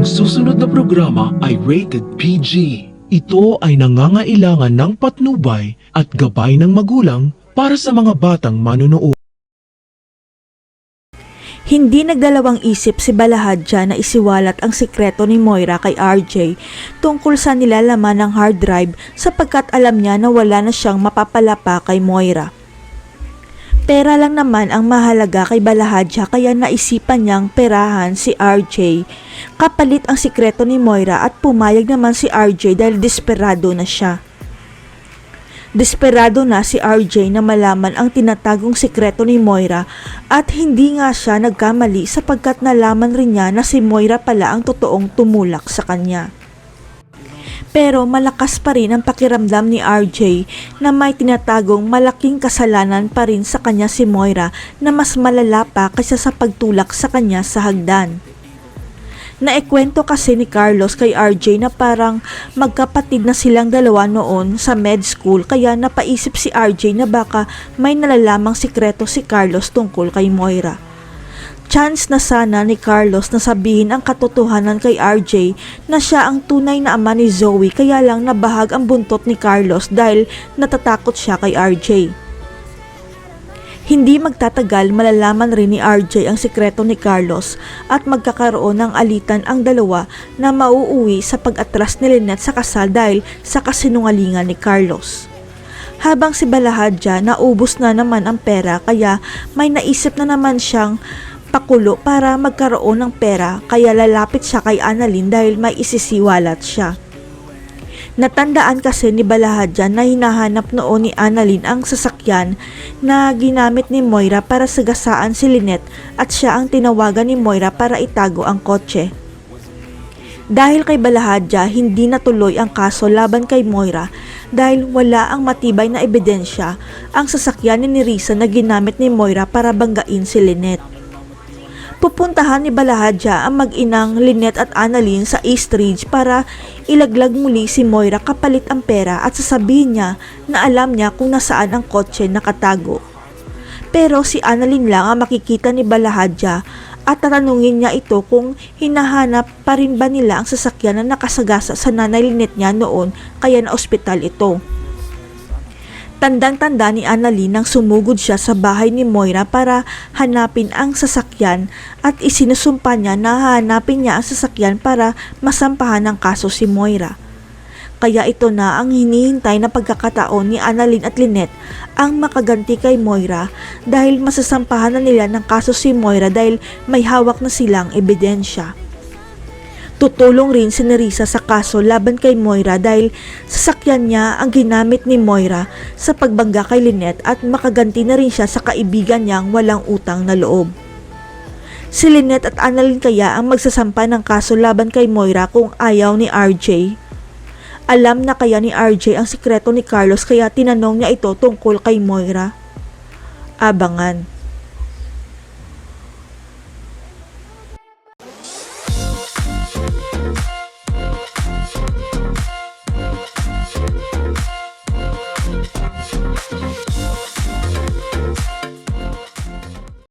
susunod na programa ay rated PG. Ito ay nangangailangan ng patnubay at gabay ng magulang para sa mga batang manonood. Hindi nagdalawang isip si Balahadja na isiwalat ang sikreto ni Moira kay RJ tungkol sa nilalaman ng hard drive sapagkat alam niya na wala na siyang mapapalapa kay Moira. Pera lang naman ang mahalaga kay Balahadja kaya naisipan niyang perahan si RJ kapalit ang sikreto ni Moira at pumayag naman si RJ dahil desperado na siya. Desperado na si RJ na malaman ang tinatagong sikreto ni Moira at hindi nga siya nagkamali sapagkat nalaman rin niya na si Moira pala ang totoong tumulak sa kanya. Pero malakas pa rin ang pakiramdam ni RJ na may tinatagong malaking kasalanan pa rin sa kanya si Moira na mas malala pa kaysa sa pagtulak sa kanya sa hagdan. Naikwento kasi ni Carlos kay RJ na parang magkapatid na silang dalawa noon sa med school kaya napaisip si RJ na baka may nalalamang sikreto si Carlos tungkol kay Moira. Chance na sana ni Carlos na sabihin ang katotohanan kay RJ na siya ang tunay na ama ni Zoe kaya lang nabahag ang buntot ni Carlos dahil natatakot siya kay RJ. Hindi magtatagal malalaman rin ni RJ ang sikreto ni Carlos at magkakaroon ng alitan ang dalawa na mauuwi sa pag-atras ni Lynette sa kasal dahil sa kasinungalingan ni Carlos. Habang si Balahadja naubos na naman ang pera kaya may naisip na naman siyang pakulo para magkaroon ng pera kaya lalapit siya kay Annalyn dahil may isisiwalat siya. Natandaan kasi ni Balahadja na hinahanap noon ni Annalyn ang sasakyan na ginamit ni Moira para sagasaan si Lynette at siya ang tinawagan ni Moira para itago ang kotse. Dahil kay Balahadja, hindi natuloy ang kaso laban kay Moira dahil wala ang matibay na ebidensya ang sasakyan ni Risa na ginamit ni Moira para banggain si Lynette. Pupuntahan ni Balahadja ang mag-inang Lynette at Annalyn sa East Ridge para ilaglag muli si Moira kapalit ang pera at sasabihin niya na alam niya kung nasaan ang kotse nakatago. Pero si Annalyn lang ang makikita ni Balahadja at tatanungin niya ito kung hinahanap pa rin ba nila ang sasakyan na nakasagasa sa nanay Lynette niya noon kaya na ospital ito. Tandang-tanda ni Annalyn nang sumugod siya sa bahay ni Moira para hanapin ang sasakyan at isinusumpa niya na hanapin niya ang sasakyan para masampahan ng kaso si Moira. Kaya ito na ang hinihintay na pagkakataon ni Annalyn at Lynette ang makaganti kay Moira dahil masasampahan na nila ng kaso si Moira dahil may hawak na silang ebidensya. Tutulong rin si Nerissa sa kaso laban kay Moira dahil sasakyan niya ang ginamit ni Moira sa pagbangga kay Lynette at makaganti na rin siya sa kaibigan niyang walang utang na loob. Si Lynette at Annalyn kaya ang magsasampa ng kaso laban kay Moira kung ayaw ni RJ. Alam na kaya ni RJ ang sikreto ni Carlos kaya tinanong niya ito tungkol kay Moira. Abangan.